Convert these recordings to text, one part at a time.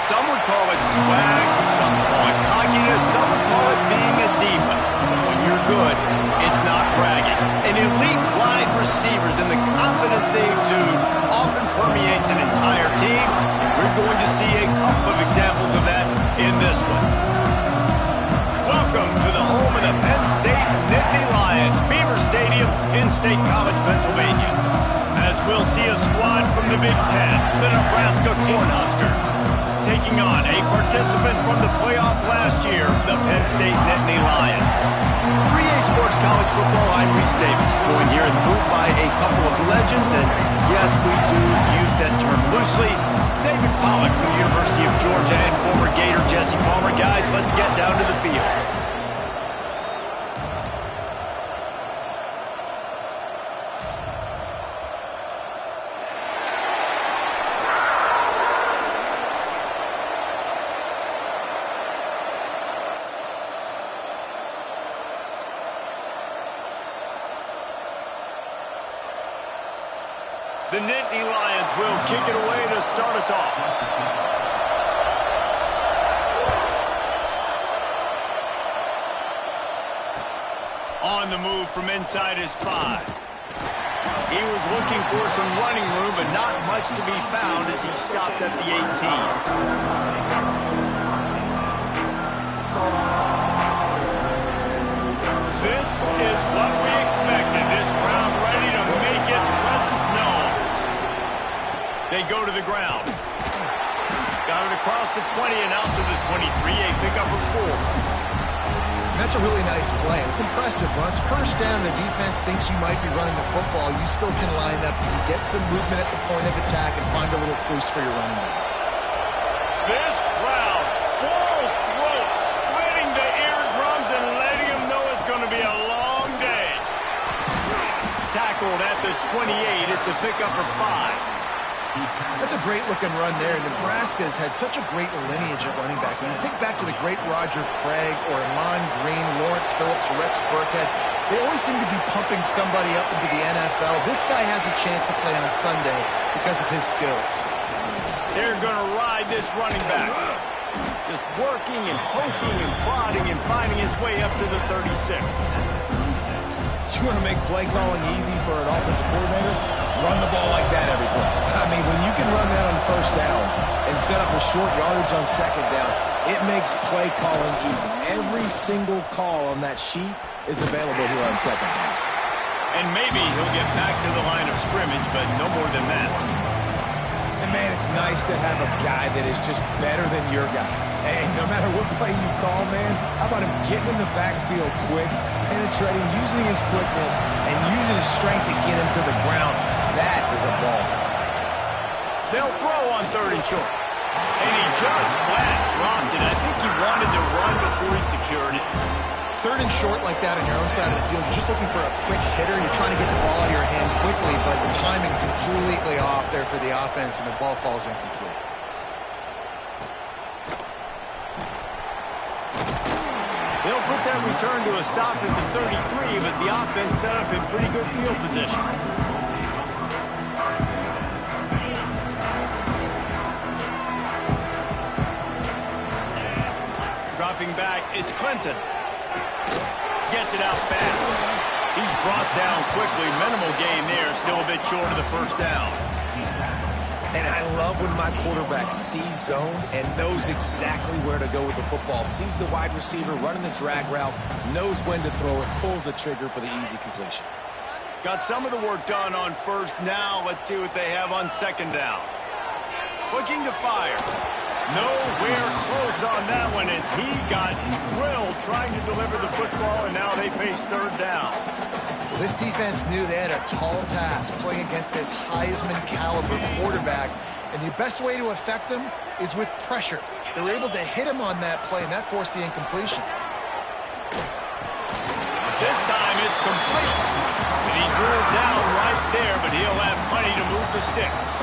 Some would call it swag, some call it cockiness, some would call it being a diva. But when you're good, it's not bragging. And elite wide receivers and the confidence they exude often permeates an entire team. And we're going to see a couple of examples of that in this one. Welcome to the home of the Penn State Nittany Lions, Beaver Stadium in State College, Pennsylvania. As we'll see a squad from the Big Ten, the Nebraska Cornhuskers, taking on a participant from the playoff last year, the Penn State Nittany Lions. 3A Sports College Football, I'm Reese Davis, joined here in the booth by a couple of legends, and yes, we do use that term loosely. David Pollack from the University of Georgia and former Gator Jesse Palmer. Guys, let's get down to the field. The Nittany Lions will kick it away to start us off. On the move from inside his 5. He was looking for some running room, but not much to be found as he stopped at the 18. This is what we expected. This crowd ready to make its presence known. They go to the ground. Got it across the 20 and out to the 23. A pickup of 4. That's a really nice play. It's impressive. Once first down, the defense thinks you might be running the football. You still can line up. You can get some movement at the point of attack and find a little crease for your running back. This crowd, full throat, splitting the eardrums and letting them know it's going to be a long day. Tackled at the 28. It's a pickup of 5. That's a great-looking run there. Nebraska's had such a great lineage at running back. When you think back to the great Roger Craig or Amon Green, Lawrence Phillips, Rex Burkhead, they always seem to be pumping somebody up into the NFL. This guy has a chance to play on Sunday because of his skills. They're going to ride this running back. Just working and poking and prodding and finding his way up to the 36. You want to make play calling easy for an offensive coordinator? Run the ball like that every play. I mean, when you can run that on first down and set up a short yardage on second down, it makes play calling easy. Every single call on that sheet is available here on second down. And maybe he'll get back to the line of scrimmage, but no more than that. And, man, it's nice to have a guy that is just better than your guys. And no matter what play you call, man, how about him getting in the backfield quick, penetrating, using his quickness, and using his strength to get him to the ground. That is a ball. They'll throw on 3rd and short. And he just flat dropped it. I think he wanted to run before he secured it. 3rd and short like that on your own side of the field, you're just looking for a quick hitter. You're trying to get the ball out of your hand quickly, but the timing completely off there for the offense, and the ball falls incomplete. They'll put that return to a stop at the 33, but the offense set up in pretty good field position. Dropping back, it's Clinton. Gets it out fast. He's brought down quickly. Minimal gain there. Still a bit short of the first down. And I love when my quarterback sees zone and knows exactly where to go with the football. Sees the wide receiver running the drag route, knows when to throw it, pulls the trigger for the easy completion. Got some of the work done on first. Now let's see what they have on second down. Looking to fire. Nowhere close on that one as he got drilled trying to deliver the football, and now they face 3rd down. Well, this defense knew they had a tall task playing against this Heisman caliber quarterback, and the best way to affect them is with pressure. They were able to hit him on that play, and that forced the incompletion. This time it's complete, and he's ruled down right there, but he'll have plenty to move the sticks.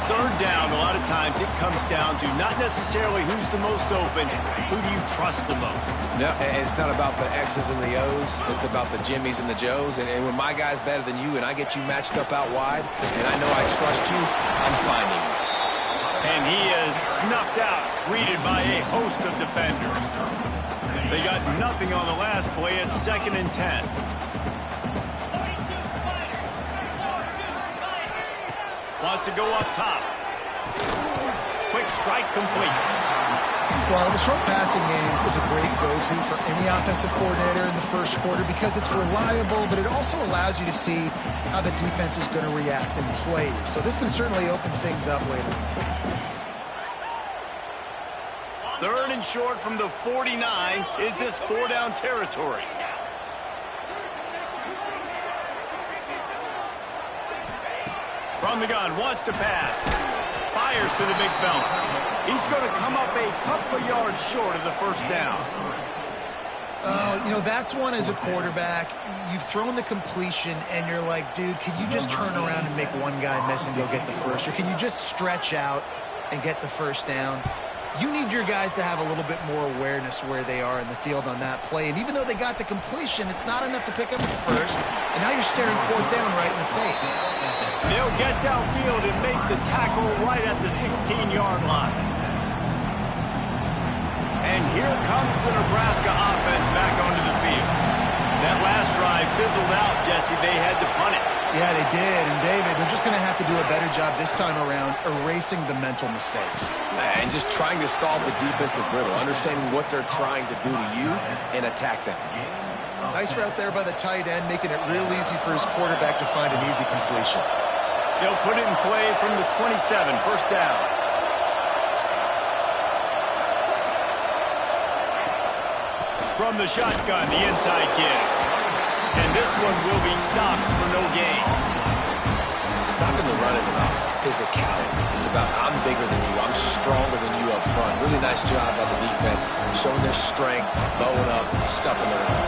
3rd down, a lot of times it comes down to not necessarily who's the most open, who do you trust the most? No, it's not about the X's and the O's. It's about the Jimmies and the Joes. And when my guy's better than you and I get you matched up out wide, and I know I trust you, I'm finding you. And he is snuffed out, greeted by a host of defenders. They got nothing on the last play at 2nd and 10. Wants to go up top. Quick strike complete. Well, the short passing game is a great go-to for any offensive coordinator in the first quarter because it's reliable, but it also allows you to see how the defense is going to react and play. So this can certainly open things up later. 3rd and short from the 49. Is this 4-down territory? From the gun, wants to pass. Fires to the big fella. He's going to come up a couple of yards short of the 1st down. You know, that's one as a quarterback. You've thrown the completion, and you're like, dude, can you just turn around and make one guy miss and go get the first? Or can you just stretch out and get the 1st down? You need your guys to have a little bit more awareness where they are in the field on that play. And even though they got the completion, it's not enough to pick up the 1st. And now you're staring 4th down right in the face. They'll get downfield and make the tackle right at the 16-yard line. And here comes the Nebraska offense back onto the field. That last drive fizzled out, Jesse. They had to punt it. Yeah, they did. And, David, they're just going to have to do a better job this time around erasing the mental mistakes. And just trying to solve the defensive riddle, understanding what they're trying to do to you and attack them. Nice route there by the tight end, making it real easy for his quarterback to find an easy completion. They'll put it in play from the 27, 1st down. From the shotgun, the inside kick. And this one will be stopped for no gain. Stopping the run isn't about physicality. It's about I'm bigger than you, I'm stronger than you up front. Really nice job by the defense, showing their strength, bowing up, stuffing the run.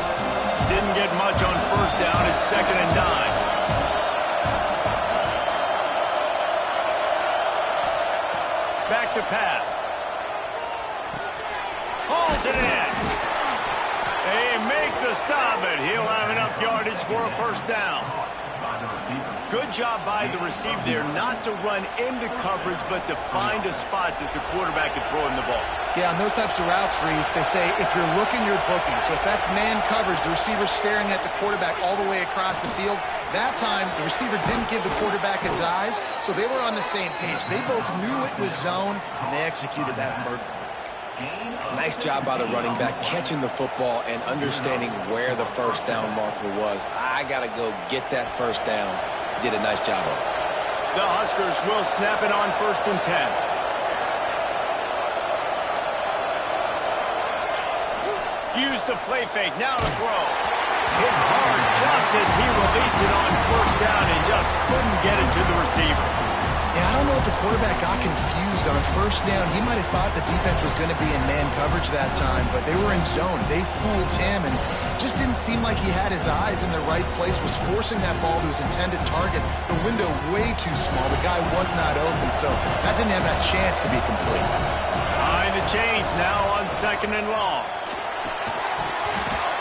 Didn't get much on 1st down. It's 2nd and 9. Back to pass. Hauls it in. They make the stop, but he'll have enough yardage for a 1st down. Good job by the receiver there not to run into coverage, but to find a spot that the quarterback can throw him the ball. Yeah, on those types of routes, Reese, they say if you're looking, you're booking. So if that's man coverage, the receiver's staring at the quarterback all the way across the field. That time, the receiver didn't give the quarterback his eyes, so they were on the same page. They both knew it was zone, and they executed that perfectly. Nice job by the running back, catching the football and understanding where the 1st down marker was. I got to go get that 1st down. Did a nice job of it. The Huskers will snap it on 1st and 10. Use the play fake, now to throw. Hit hard just as he released it on 1st down and just couldn't get it to the receiver. Yeah, I don't know if the quarterback got confused on 1st down. He might have thought the defense was going to be in man coverage that time, but they were in zone. They fooled him and just didn't seem like he had his eyes in the right place, was forcing that ball to his intended target. The window way too small. The guy was not open, so that didn't have that chance to be complete. Behind the chains now on 2nd and long.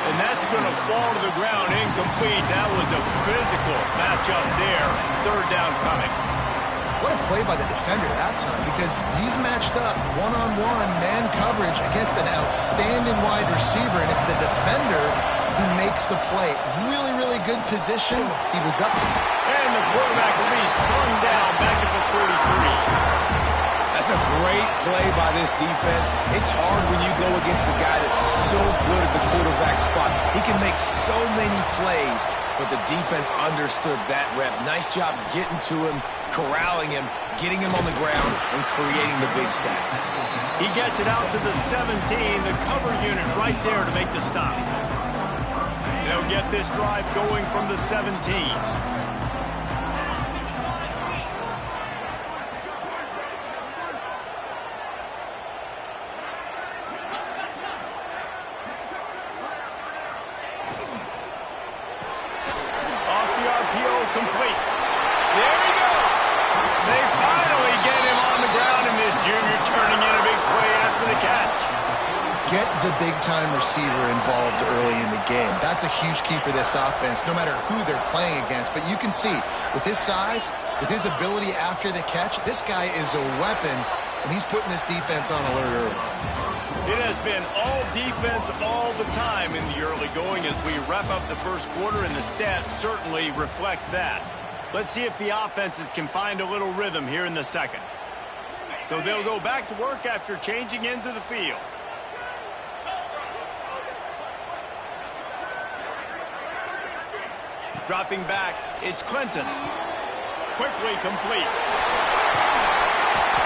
And that's going to fall to the ground incomplete. That was a physical matchup there. 3rd down coming. What a play by the defender that time, because he's matched up one-on-one man coverage against an outstanding wide receiver, and it's the defender who makes the play. Really, really good position. He was up. And the quarterback will be slung down back at the 43. That's a great play by this defense. It's hard when you go against a guy that's so good at the quarterback spot. He can make so many plays, but the defense understood that rep. Nice job getting to him, corralling him, getting him on the ground, and creating the big sack. He gets it out to the 17, the cover unit right there to make the stop. They'll get this drive going from the 17. Complete. There he goes. They finally get him on the ground, and this junior turning in a big play after the catch. Get the big-time receiver involved early in the game. That's a huge key for this offense, no matter who they're playing against. But you can see, with his size, with his ability after the catch, this guy is a weapon. and he's putting this defense on alert early. It has been all defense all the time in the early going as we wrap up the first quarter, and the stats certainly reflect that. Let's see if the offenses can find a little rhythm here in the second. So they'll go back to work after changing into the field. Dropping back, it's Clinton. Quickly complete.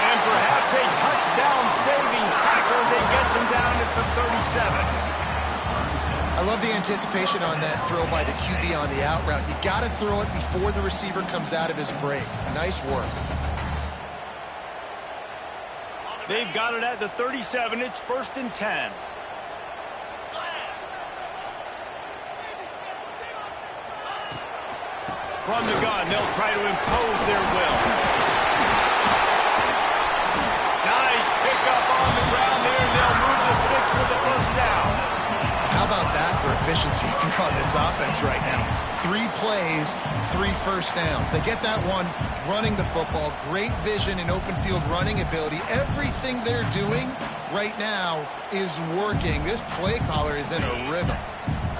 And perhaps a touchdown-saving tackle as it gets him down at the 37. I love the anticipation on that throw by the QB on the out route. You got to throw it before the receiver comes out of his break. Nice work. They've got it at the 37. It's 1st and 10. From the gun, they'll try to impose their will. Nice pickup on the ground there, and they'll move the sticks with the first down. How about that for efficiency if you're on this offense right now? 3 plays, 3 first downs. They get that one running the football. Great vision and open field running ability. Everything they're doing right now is working. This play caller is in a rhythm.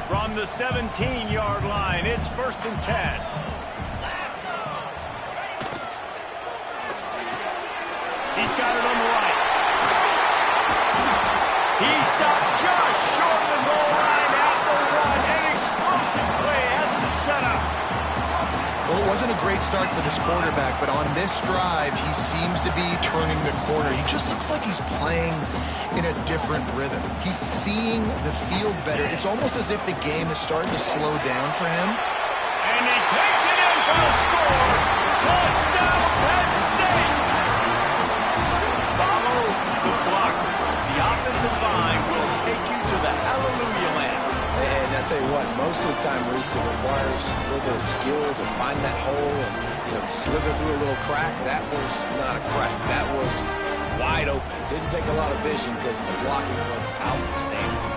From the 17-yard line, it's 1st and 10. He's got it on the right. He stopped just short of the goal line at the 1. An explosive play has him set up. Well, it wasn't a great start for this quarterback, but on this drive, he seems to be turning the corner. He just looks like he's playing in a different rhythm. He's seeing the field better. It's almost as if the game is starting to slow down for him. And he takes it in for the score. Touchdown, Penn State. Follow the blockers. The offensive line will take you to the hallelujah land. And I tell you what, most of the time, Reese, it requires a little bit of skill to find that hole and slither through a little crack. That was not a crack. That was wide open. Didn't take a lot of vision because the blocking was outstanding.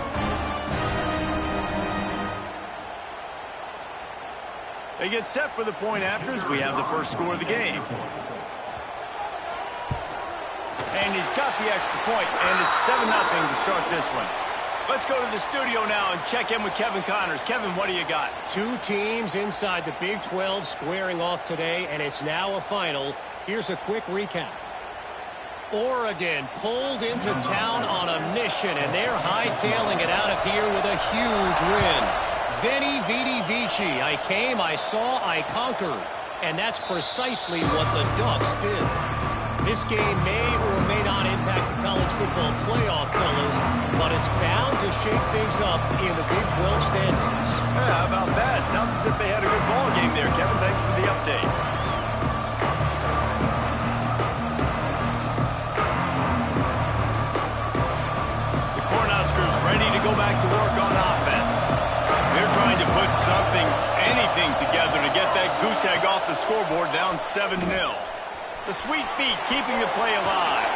They get set for the point after as we have the first score of the game. And he's got the extra point, and it's 7-0 to start this one. Let's go to the studio now and check in with Kevin Connors. Kevin, what do you got? 2 teams inside the Big 12 squaring off today, and it's now a final. Here's a quick recap. Oregon pulled into town on a mission, and they're hightailing it out of here with a huge win. Veni, Vidi, Vici. I came, I saw, I conquered. And that's precisely what the Ducks did. This game may or may not impact the college football playoff, fellas, but it's bound to shake things up in the Big 12 standings. Yeah, how about that? Sounds as if they had a good ball game there, Kevin. Thanks for the update. The Cornhuskers ready to go back to work on offense. They're trying to put something, anything together to get that goose egg off the scoreboard down 7-0. The sweet feet keeping the play alive.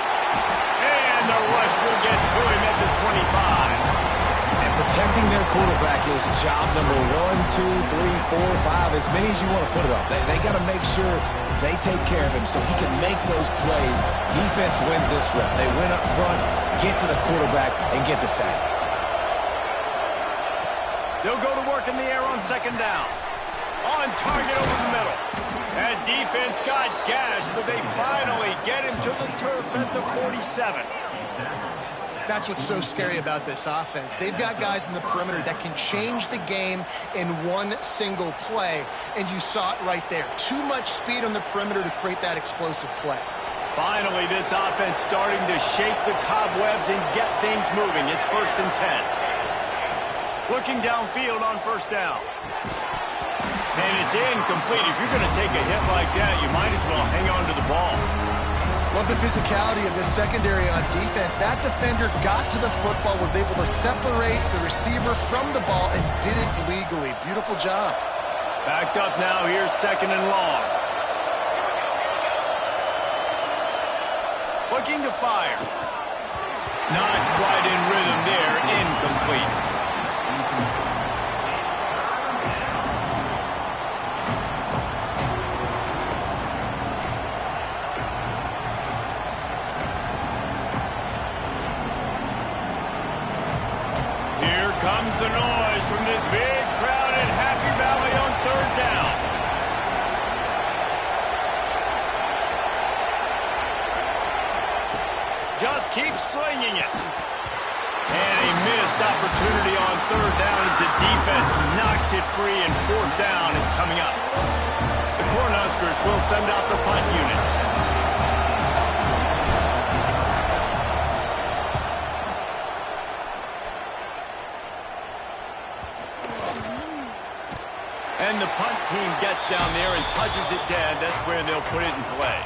And the rush will get to him at the 25. And protecting their quarterback is job number 1, 2, 3, 4, 5, as many as you want to put it up. They got to make sure they take care of him so he can make those plays. Defense wins this rep. They win up front, get to the quarterback, and get the sack. They'll go to work in the air on 2nd down. On target over the middle. That defense got gashed, but they finally get him to the turf at the 47. That's what's so scary about this offense. They've got guys in the perimeter that can change the game in one single play, and you saw it right there. Too much speed on the perimeter to create that explosive play. Finally, this offense starting to shake the cobwebs and get things moving. It's 1st and 10. Looking downfield on 1st down. And it's incomplete. If you're going to take a hit like that, you might as well hang on to the ball. Love the physicality of this secondary on defense. That defender got to the football, was able to separate the receiver from the ball, and did it legally. Beautiful job. Backed up now. Here's 2nd and long. Looking to fire. Not quite in rhythm there. Incomplete. this big crowd in Happy Valley on third down. Just keep slinging it. And a missed opportunity on third down as the defense knocks it free, and fourth down is coming up. The Cornhuskers will send out the punt unit. And the punt team gets down there and touches it dead. That's where they'll put it in play.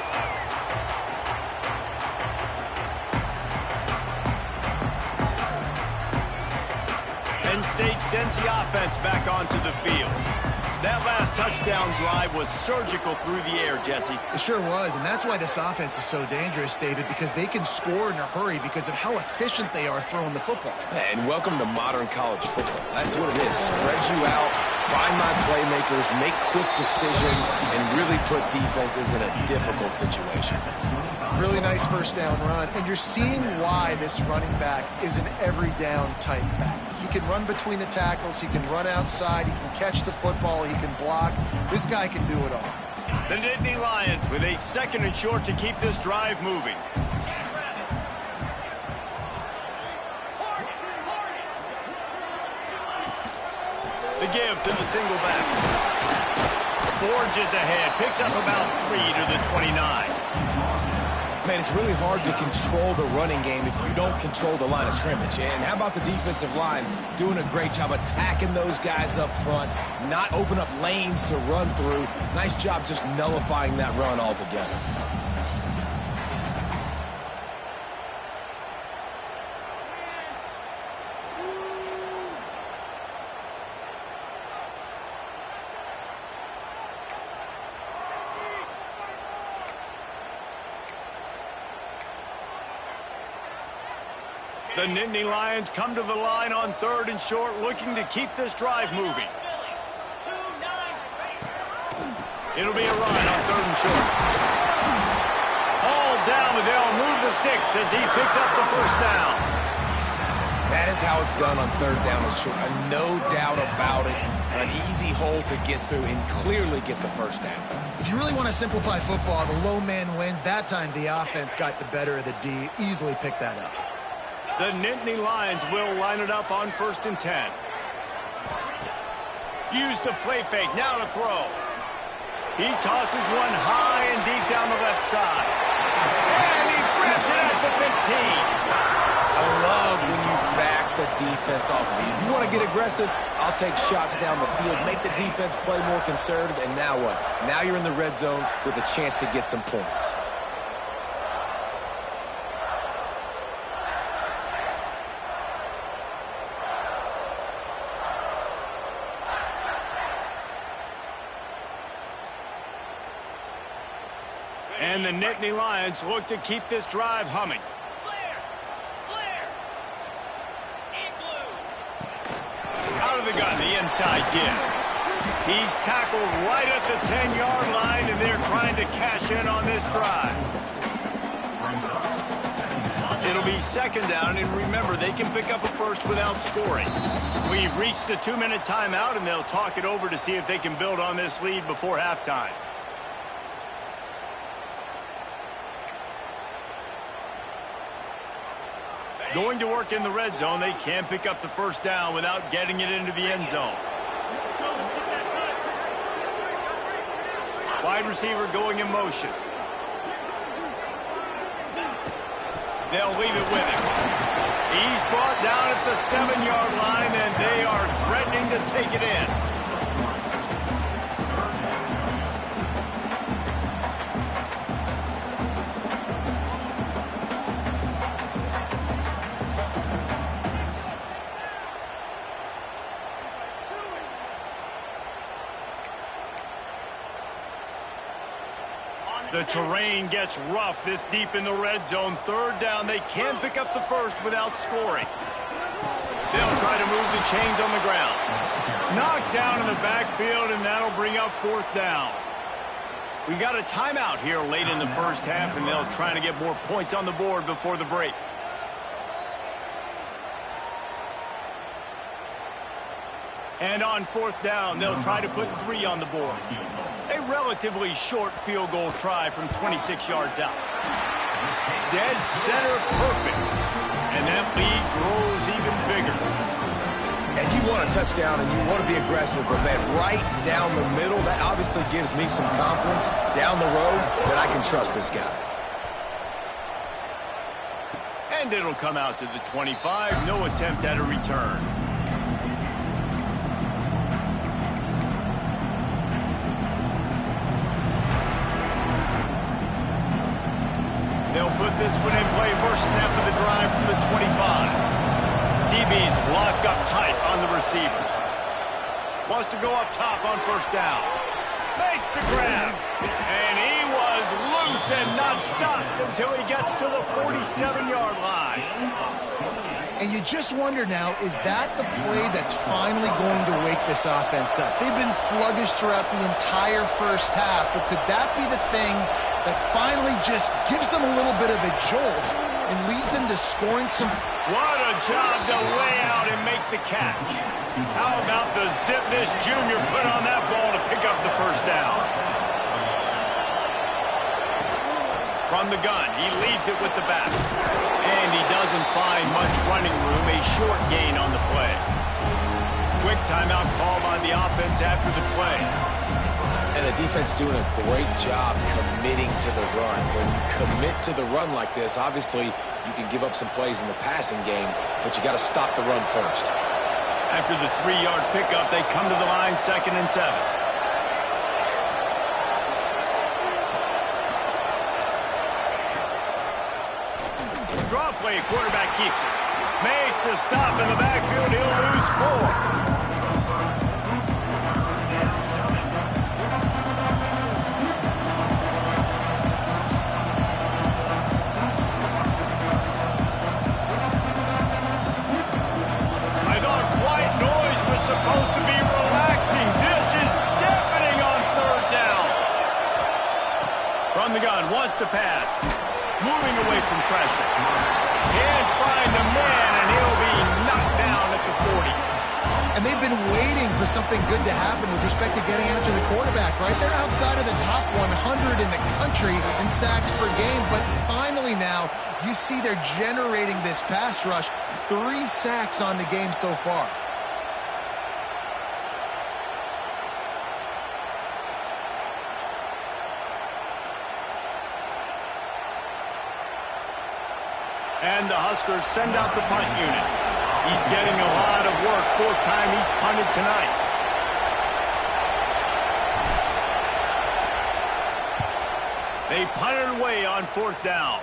Penn State sends the offense back onto the field. That last touchdown drive was surgical through the air, Jesse. It sure was, and that's why this offense is so dangerous, David, because they can score in a hurry because of how efficient they are throwing the football. And welcome to modern college football. That's what it is. Spread you out, find my playmakers, make quick decisions, and really put defenses in a difficult situation. Really nice first down run, and you're seeing why this running back is an every down type back. He can run between the tackles, he can run outside, he can catch the football, he can block. This guy can do it all. The Nittany Lions with a 2nd and short to keep this drive moving. The give to the single back. Forges ahead, picks up about 3 to the 29. Man, it's really hard to control the running game if you don't control the line of scrimmage. And how about the defensive line doing a great job attacking those guys up front, not open up lanes to run through. Nice job just nullifying that run altogether. The Nittany Lions come to the line on 3rd and short, looking to keep this drive moving. It'll be a run on 3rd and short. All down, but they'll move the sticks as he picks up the first down. That is how it's done on 3rd down and short. No doubt about it. An easy hole to get through and clearly get the first down. If you really want to simplify football, the low man wins. That time the offense got the better of the D. Easily picked that up. The Nittany Lions will line it up on 1st and 10. Use the play fake, now to throw. He tosses one high and deep down the left side. And he grabs it at the 15. I love when you back the defense off of you. If you want to get aggressive, I'll take shots down the field, make the defense play more conservative, and now what? Now you're in the red zone with a chance to get some points. And the Nittany Lions look to keep this drive humming. Out of the gun, the inside give. He's tackled right at the 10-yard line, and they're trying to cash in on this drive. It'll be 2nd down, and remember, they can pick up a first without scoring. We've reached the 2-minute timeout, and they'll talk it over to see if they can build on this lead before halftime. Going to work in the red zone, they can't pick up the first down without getting it into the end zone. Wide receiver going in motion. They'll leave it with him. He's brought down at the 7-yard line, and they are threatening to take it in. The terrain gets rough this deep in the red zone. 3rd down, they can pick up the first without scoring. They'll try to move the chains on the ground. Knocked down in the backfield, and that'll bring up 4th down. We got a timeout here late in the first half, and they'll try to get more points on the board before the break. And on 4th down, they'll try to put 3 on the board. A relatively short field goal try from 26 yards out. Dead center perfect. And that lead grows even bigger. And you want a touchdown and you want to be aggressive, but man, right down the middle, that obviously gives me some confidence down the road that I can trust this guy. And it'll come out to the 25. No attempt at a return. They'll put this one in play. First snap of the drive from the 25. DB's locked up tight on the receivers. Wants to go up top on 1st down. Makes the grab. And he was loose and not stopped until he gets to the 47-yard line. And you just wonder now, is that the play that's finally going to wake this offense up? They've been sluggish throughout the entire first half, but could that be the thing that finally just gives them a little bit of a jolt and leads them to scoring some? What a job to lay out and make the catch. How about the zip this junior put on that ball to pick up the 1st down? From the gun, he leaves it with the back. And he doesn't find much running room, a short gain on the play. Quick timeout call by the offense after the play. And the defense doing a great job committing to the run. When you commit to the run like this, obviously you can give up some plays in the passing game, but you got to stop the run first. After the 3-yard pickup, they come to the line 2nd and 7. Draw play, quarterback keeps it. Makes a stop in the backfield. He'll lose 4. Supposed to be relaxing. This is deafening on 3rd down. From the gun, wants to pass. Moving away from pressure. Can't find the man, and he'll be knocked down at the 40. And they've been waiting for something good to happen with respect to getting after the quarterback, right? They're outside of the top 100 in the country in sacks per game, but finally now you see they're generating this pass rush. 3 sacks on the game so far. And the Huskers send out the punt unit. He's getting a lot of work. 4th time he's punted tonight. They punt it away on 4th down.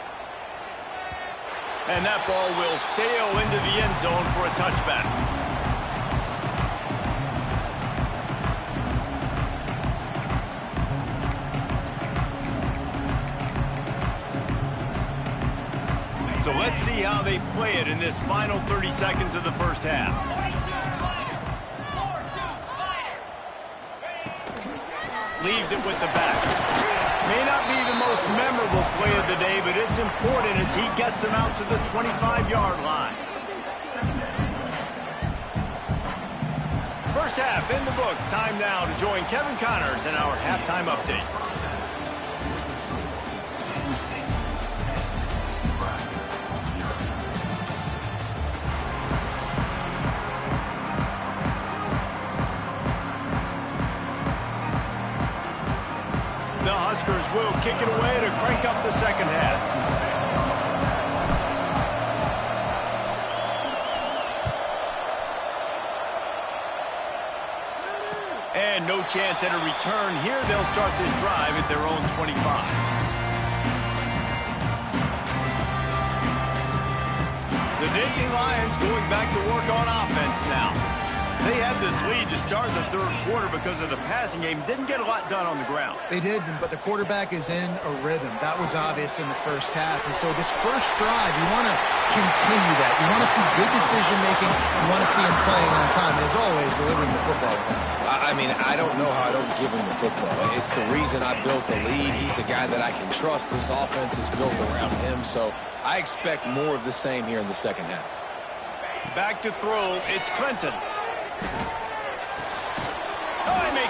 And that ball will sail into the end zone for a touchback. So let's see how they play it in this final 30 seconds of the first half. Leaves it with the back. May not be the most memorable play of the day, but it's important as he gets them out to the 25-yard line. First half in the books. Time now to join Kevin Connors in our halftime update. The Huskers will kick it away to crank up the second half. And no chance at a return here. They'll start this drive at their own 25. The Nittany Lions going back to work on offense now. They had this lead to start the 3rd quarter because of the passing game. Didn't get a lot done on the ground. They did, but the quarterback is in a rhythm. That was obvious in the first half. And so this first drive, you want to continue that. You want to see good decision-making. You want to see him playing on time. And as always, delivering the football. I mean, I don't know how I don't give him the football. It's the reason I built the lead. He's the guy that I can trust. This offense is built around him. So I expect more of the same here in the second half. Back to throw. It's Clinton.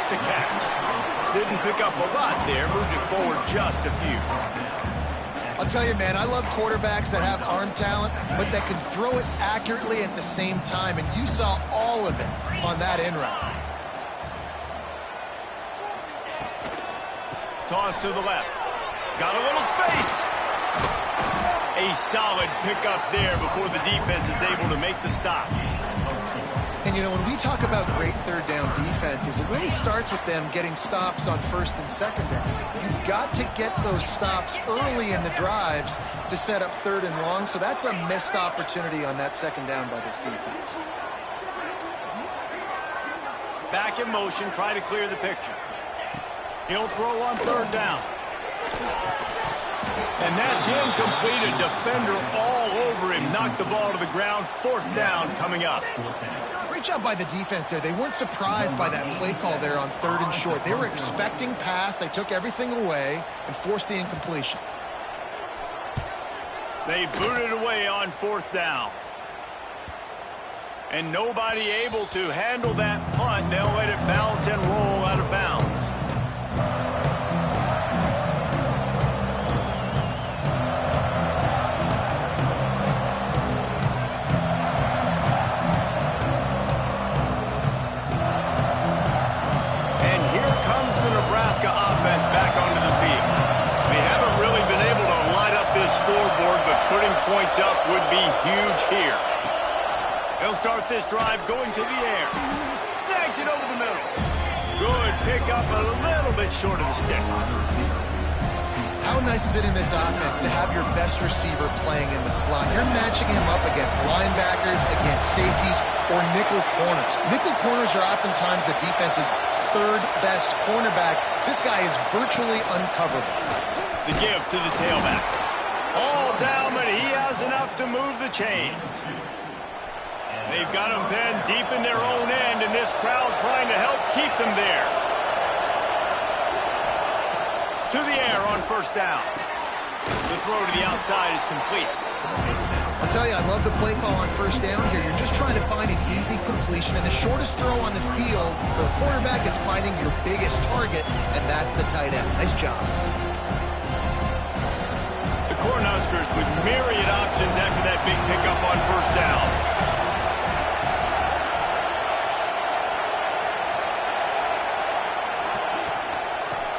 makes the catch. Didn't pick up a lot there, moved it forward just a few. I'll tell you, man, I love quarterbacks that have arm talent, but that can throw it accurately at the same time, and you saw all of it on that in route. Toss to the left. Got a little space. A solid pickup there before the defense is able to make the stop. And, you know, when we talk about great third down defenses, it really starts with them getting stops on first and second down. You've got to get those stops early in the drives to set up third and long, so that's a missed opportunity on that second down by this defense. Back in motion, try to clear the picture. He'll throw on third down. And that's incomplete. A defender all over him. Knocked the ball to the ground. Fourth down coming up. Great job by the defense there. They weren't surprised by that play call there on third and short. They were expecting pass. They took everything away and forced the incompletion. They booted away on fourth down. And nobody able to handle that punt. They'll let it bounce and roll out of bounds. Offense back onto the field. They haven't really been able to light up this scoreboard, but putting points up would be huge here. They'll start this drive going to the air. Snags it over the middle. Good pick up, a little bit short of the sticks. How nice is it in this offense to have your best receiver playing in the slot? You're matching him up against linebackers, against safeties, or nickel corners. Nickel corners are oftentimes the defense's third best cornerback. This guy is virtually uncoverable. The give to the tailback. All down, but he has enough to move the chains. They've got him pinned deep in their own end, and this crowd trying to help keep them there. To the air on first down. The throw to the outside is complete. I'll tell you, I love the play call on first down here. You're just trying to find an easy completion, and the shortest throw on the field for a quarterback is finding your biggest target, and that's the tight end. Nice job. The Cornhuskers with myriad options after that big pickup on first down.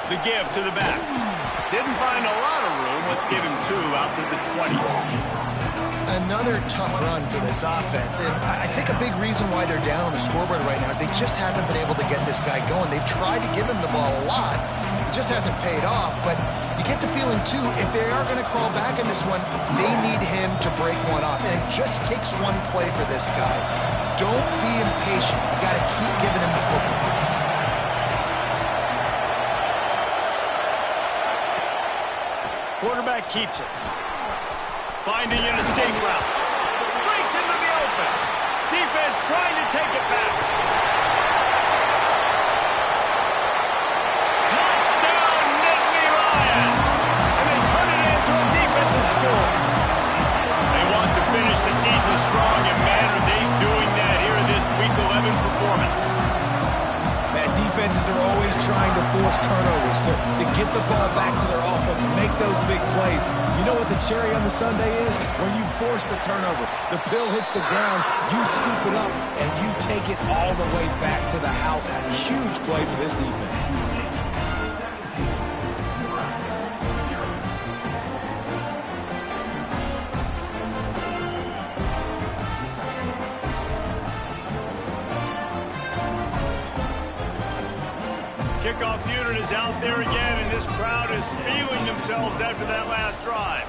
The give to the back. Didn't find a lot of room. Let's give him 2 out to the 20. Another tough run for this offense, and I think a big reason why they're down on the scoreboard right now is they just haven't been able to get this guy going. They've tried to give him the ball a lot. It just hasn't paid off, but you get the feeling, too, if they are going to crawl back in this one, they need him to break one off, and it just takes one play for this guy. Don't be impatient. You got to keep giving him the football. Quarterback keeps it. Finding an escape route. Breaks into the open. Defense trying to take it back. Touchdown, Nittany Lions. And they turn it into a defensive score. They want to finish the season strong, and man, are they doing that here in this Week 11 performance. Man, defenses are always trying to force turnovers, to get the ball back to their offense and make those big plays. You know what the cherry on the sundae is? When you force the turnover, the pill hits the ground, you scoop it up, and you take it all the way back to the house. Huge play for this defense. Kickoff unit is out there again, and this crowd is feeling themselves after that last drive.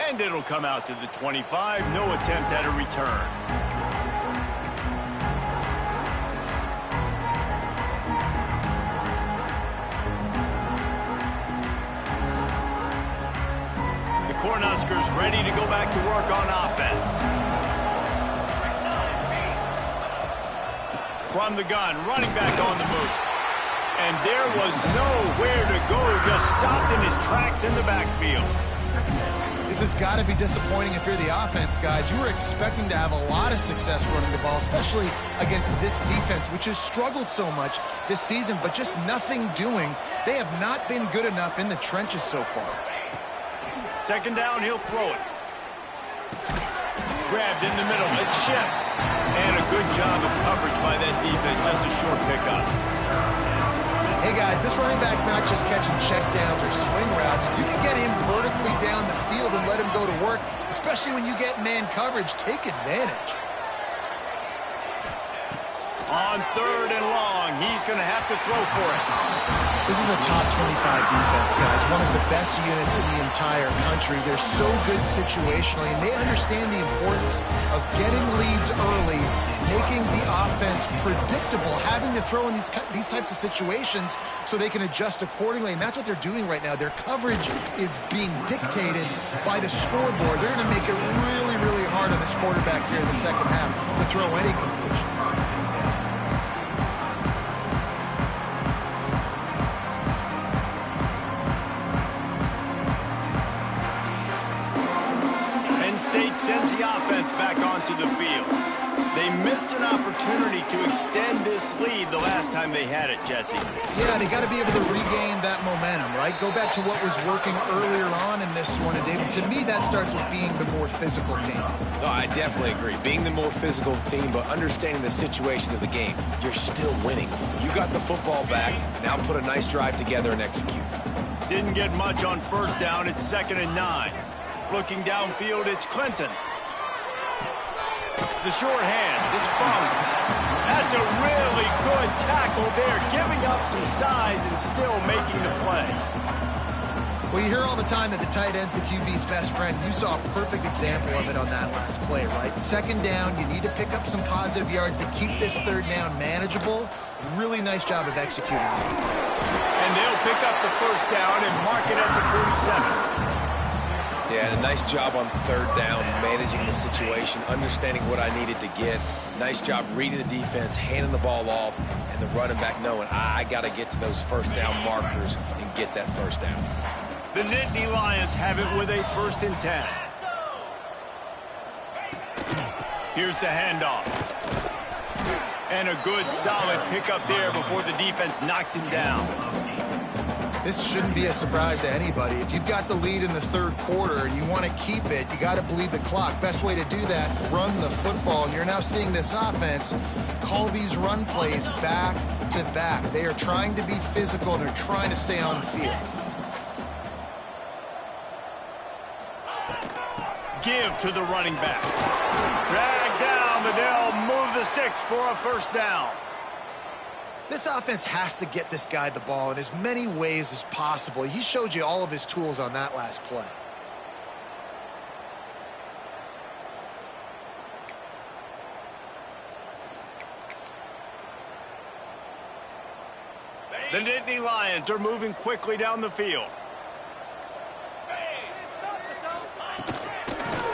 And it'll come out to the 25. No attempt at a return. The Cornhuskers ready to go back to work on offense. From the gun, running back on the move. And there was nowhere to go, just stopped in his tracks in the backfield. This has got to be disappointing if you're the offense, guys. You were expecting to have a lot of success running the ball, especially against this defense, which has struggled so much this season, but just nothing doing. They have not been good enough in the trenches so far. Second down, he'll throw it. Grabbed in the middle, it's shipped. And a good job of coverage by that defense, just a short pickup. Hey guys, this running back's not just catching checkdowns or swing routes. You can get him vertically down the field and let him go to work, especially when you get man coverage. Take advantage. On third and long, he's going to have to throw for it. This is a top 25 defense, guys. One of the best units in the entire country. They're so good situationally, and they understand the importance of getting leads early, making the offense predictable, having to throw in these types of situations so they can adjust accordingly, and that's what they're doing right now. Their coverage is being dictated by the scoreboard. They're going to make it really, really hard on this quarterback here in the second half to throw any completions. State sends the offense back onto the field. They missed an opportunity to extend this lead the last time they had it, Jesse. Yeah, they got to be able to regain that momentum, right? Go back to what was working earlier on in this one. And David, to me, that starts with being the more physical team. No, I definitely agree. Being the more physical team, but understanding the situation of the game. You're still winning. You got the football back. Now put a nice drive together and execute. Didn't get much on first down. It's 2nd and 9. Looking downfield, it's Clinton. The short hands, it's Fung. That's a really good tackle there, giving up some size and still making the play. Well, you hear all the time that the tight end's the QB's best friend. You saw a perfect example of it on that last play, right? Second down, you need to pick up some positive yards to keep this third down manageable. Really nice job of executing. And they'll pick up the first down and mark it at the 47. Yeah, and a nice job on third down, managing the situation, understanding what I needed to get. Nice job reading the defense, handing the ball off, and the running back knowing I got to get to those first down markers and get that first down. The Nittany Lions have it with a 1st and 10. Here's the handoff. And a good, solid pickup there before the defense knocks him down. This shouldn't be a surprise to anybody. If you've got the lead in the third quarter and you want to keep it, you got to bleed the clock. Best way to do that, run the football. And you're now seeing this offense call these run plays back to back. They are trying to be physical, and they're trying to stay on the field. Give to the running back. Drag down, but they'll move the sticks for a first down. This offense has to get this guy the ball in as many ways as possible. He showed you all of his tools on that last play. The Nittany Lions are moving quickly down the field.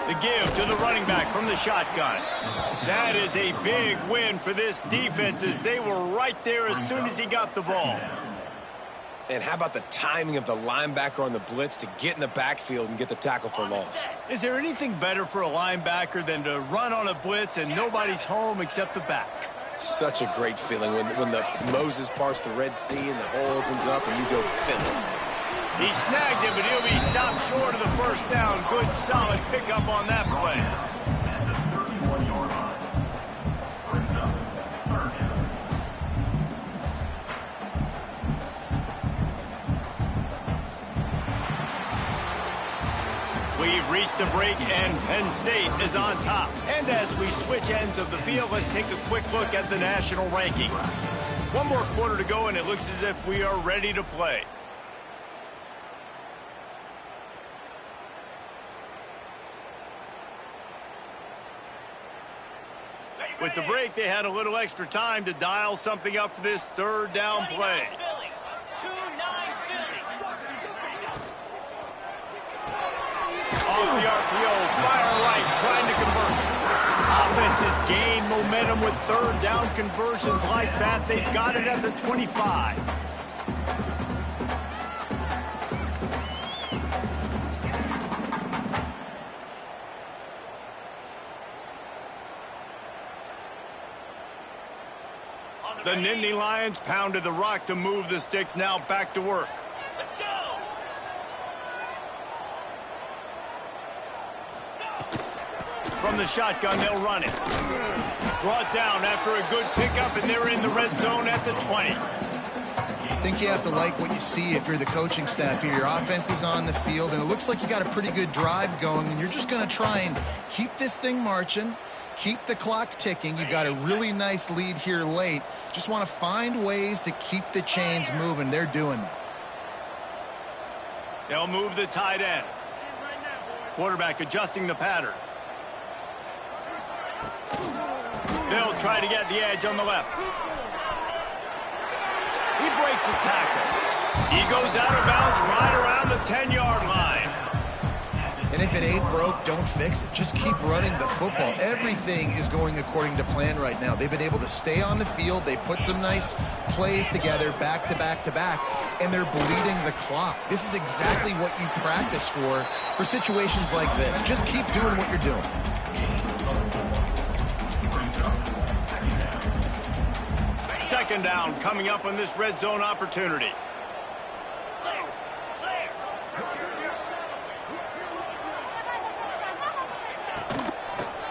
The give to the running back from the shotgun. That is a big win for this defense, as they were right there as soon as he got the ball. And how about the timing of the linebacker on the blitz to get in the backfield and get the tackle for loss? Is there anything better for a linebacker than to run on a blitz and nobody's home except the back? Such a great feeling when the Moses parts the Red Sea and the hole opens up and you go fill it. He snagged it, but he'll be stopped short of the first down. Good, solid pickup on that play. We've reached a break, and Penn State is on top. And as we switch ends of the field, let's take a quick look at the national rankings. One more quarter to go, and it looks as if we are ready to play. With the break, they had a little extra time to dial something up for this third down play. Off the RPO, fire right, trying to convert. Offense has gained momentum with third down conversions like that. They've got it at the 25. The Nittany Lions pounded the rock to move the sticks, now back to work. Let's go! From the shotgun, they'll run it. Brought down after a good pickup, and they're in the red zone at the 20. I think you have to like what you see if you're the coaching staff here. Your offense is on the field, and it looks like you got a pretty good drive going, and you're just going to try and keep this thing marching, keep the clock ticking. You've got a really nice lead here late. Just want to find ways to keep the chains moving. They're doing that. They'll move the tight end. Quarterback adjusting the pattern. They'll try to get the edge on the left. He breaks a tackle. He goes out of bounds right around the 10-yard line. And if it ain't broke, don't fix it. Just keep running the football. Everything is going according to plan right now. They've been able to stay on the field. They put some nice plays together back to back to back, and they're bleeding the clock. This is exactly what you practice for situations like this. Just keep doing what you're doing. Second down coming up on this red zone opportunity.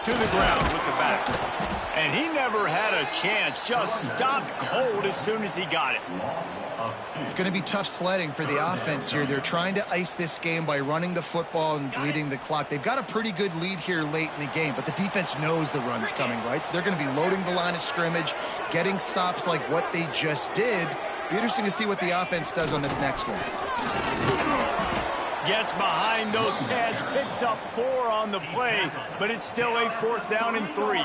To the ground with the back. And he never had a chance. Just stopped cold as soon as he got it. It's going to be tough sledding for the offense here. They're trying to ice this game by running the football and bleeding the clock. They've got a pretty good lead here late in the game, but the defense knows the run's coming, right? So they're going to be loading the line of scrimmage, getting stops like what they just did. Be interesting to see what the offense does on this next one. Gets behind those pads, picks up 4 on the play, but it's still a 4th down and 3.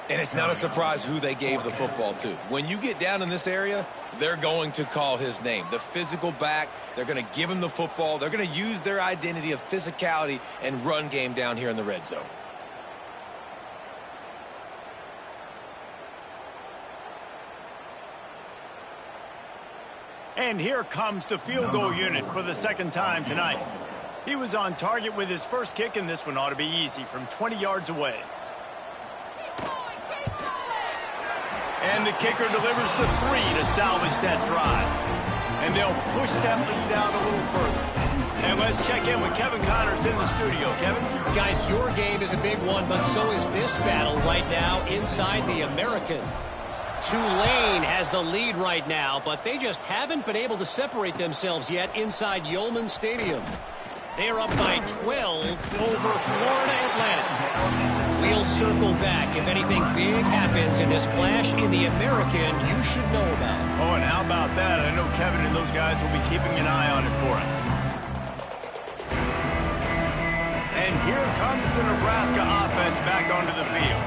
And it's not a surprise who they gave the football to. When you get down in this area, they're going to call his name. The physical back, they're going to give him the football. They're going to use their identity of physicality and run game down here in the red zone. And here comes the field goal unit for the second time tonight. He was on target with his first kick, and this one ought to be easy from 20 yards away. And the kicker delivers the 3 to salvage that drive. And they'll push that lead out a little further. And let's check in with Kevin Connors in the studio. Kevin? Guys, your game is a big one, but so is this battle right now inside the American. Tulane has the lead right now, but they just haven't been able to separate themselves yet inside Yulman Stadium. They're up by 12 over Florida Atlantic. We'll circle back if anything big happens in this clash in the American you should know about. Oh, and how about that? I know Kevin and those guys will be keeping an eye on it for us. And here comes the Nebraska offense back onto the field.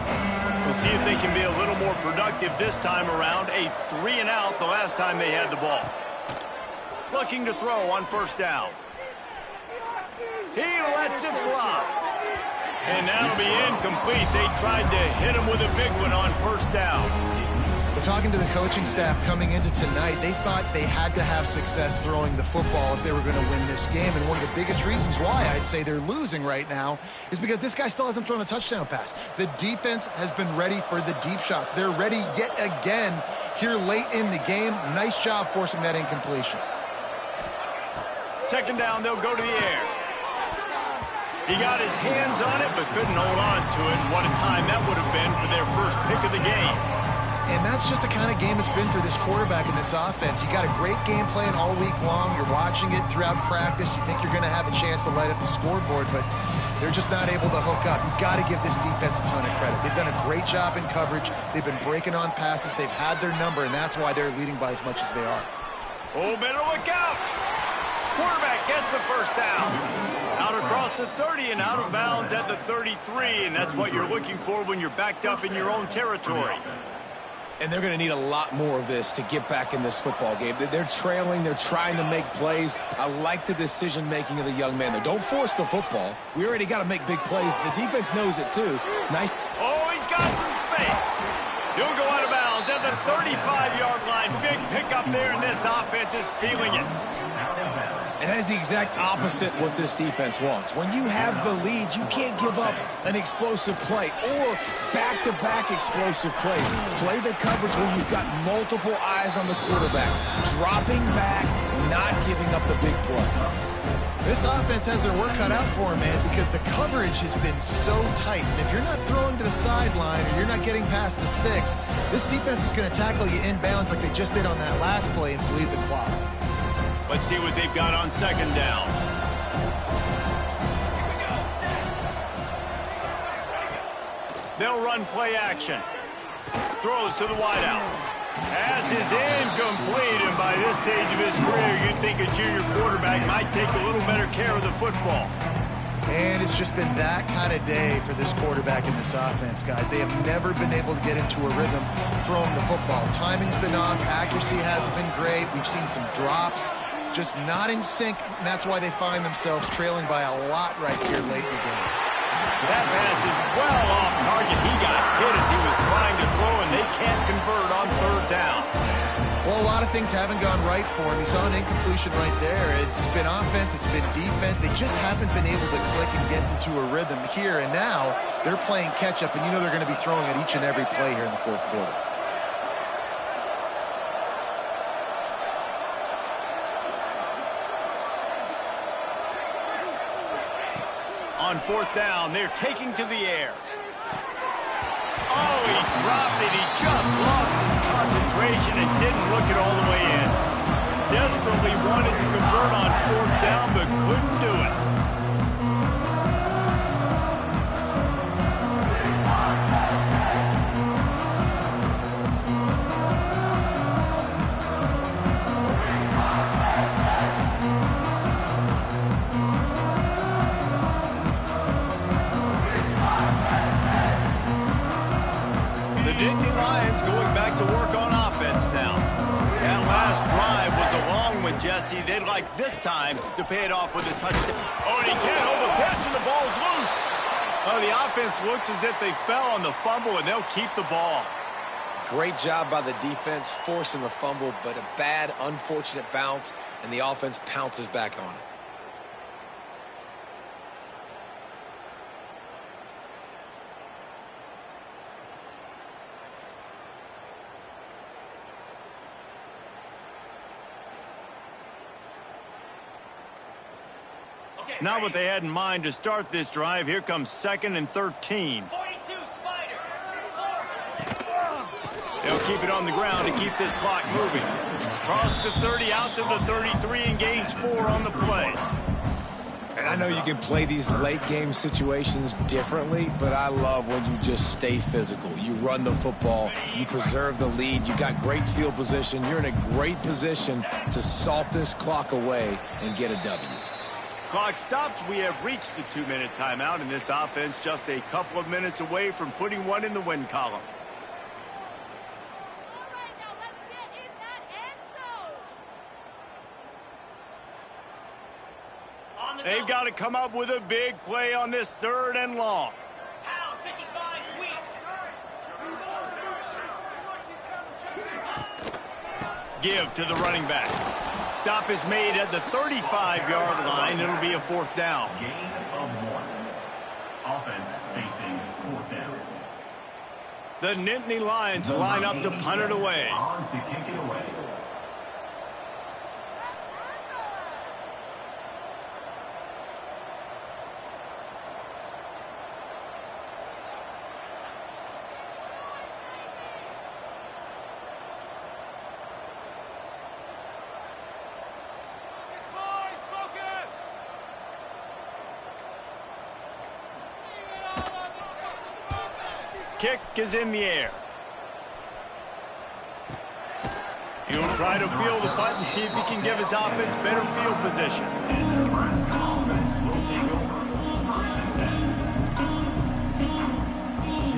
We'll see if they can be a little more productive this time around. A 3-and-out the last time they had the ball. Looking to throw on first down. He lets it fly. And that'll be incomplete. They tried to hit him with a big one on first down. Talking to the coaching staff coming into tonight, they thought they had to have success throwing the football if they were going to win this game. And one of the biggest reasons why I'd say they're losing right now is because this guy still hasn't thrown a touchdown pass. The defense has been ready for the deep shots. They're ready yet again here late in the game. Nice job forcing that incompletion. Second down, they'll go to the air. He got his hands on it, but couldn't hold on to it. And what a time that would have been for their first pick of the game. And that's just the kind of game it's been for this quarterback in this offense. You got a great game plan all week long. You're watching it throughout practice. You think you're going to have a chance to light up the scoreboard, but they're just not able to hook up. You've got to give this defense a ton of credit. They've done a great job in coverage. They've been breaking on passes. They've had their number, and that's why they're leading by as much as they are. Oh, better look out. Quarterback gets the first down. Out across the 30 and out of bounds at the 33, and that's what you're looking for when you're backed up in your own territory. And they're going to need a lot more of this to get back in this football game. They're trailing. They're trying to make plays. I like the decision-making of the young man there. Don't force the football. We already got to make big plays. The defense knows it, too. Nice. Oh, he's got some space. He'll go out of bounds at the 35-yard line. Big pickup there, and this offense is feeling it. And And that is the exact opposite what this defense wants. When you have the lead, you can't give up an explosive play or back-to-back explosive plays. Play the coverage where you've got multiple eyes on the quarterback, dropping back, not giving up the big play. This offense has their work cut out for them, man, because the coverage has been so tight. And if you're not throwing to the sideline or you're not getting past the sticks, this defense is going to tackle you inbounds like they just did on that last play and bleed the clock. Let's see what they've got on second down. They'll run play action. Throws to the wideout. Pass is incomplete, and by this stage of his career, you'd think a junior quarterback might take a little better care of the football. And it's just been that kind of day for this quarterback in this offense, guys. They have never been able to get into a rhythm throwing the football. Timing's been off. Accuracy hasn't been great. We've seen some drops. Just not in sync, and that's why they find themselves trailing by a lot right here late in the game. That pass is well off target. He got hit as he was trying to throw, and they can't convert on third down. Well, a lot of things haven't gone right for him. He saw an incompletion right there. It's been offense, it's been defense. They just haven't been able to click and get into a rhythm here, and now they're playing catch-up, and you know they're going to be throwing at each and every play here in the fourth quarter. On fourth down, they're taking to the air. Oh, he dropped it. He just lost his concentration and didn't look it all the way in. Desperately wanted to convert on fourth down, but couldn't do it. Going back to work on offense now. That last drive was a long one, Jesse. They'd like this time to pay it off with a touchdown. Oh, and he can't hold the pitch, and the ball's loose. Oh, the offense looks as if they fell on the fumble, and they'll keep the ball. Great job by the defense forcing the fumble, but a bad, unfortunate bounce, and the offense pounces back on it. Not what they had in mind to start this drive. Here comes 2nd and 13. 42, Spider. They'll keep it on the ground to keep this clock moving. Cross the 30 out to the 33 and gains 4 on the play. And I know you can play these late game situations differently, but I love when you just stay physical. You run the football, you preserve the lead, you got great field position, you're in a great position to salt this clock away and get a W. Clock stops. We have reached the 2-minute timeout, and this offense just a couple of minutes away from putting one in the win column. All right, now let's get in that end zone. They've got to come up with a big play on this 3rd and long. Pound 55 weak. Give to the running back. Stop is made at the 35-yard line. It'll be a 4th down. Gain of 1. Offense facing 4th down. The Nittany Lions line up to punt it away. On to kick it away. Kick is in the air. He'll try to field the punt and see if he can give his offense better field position.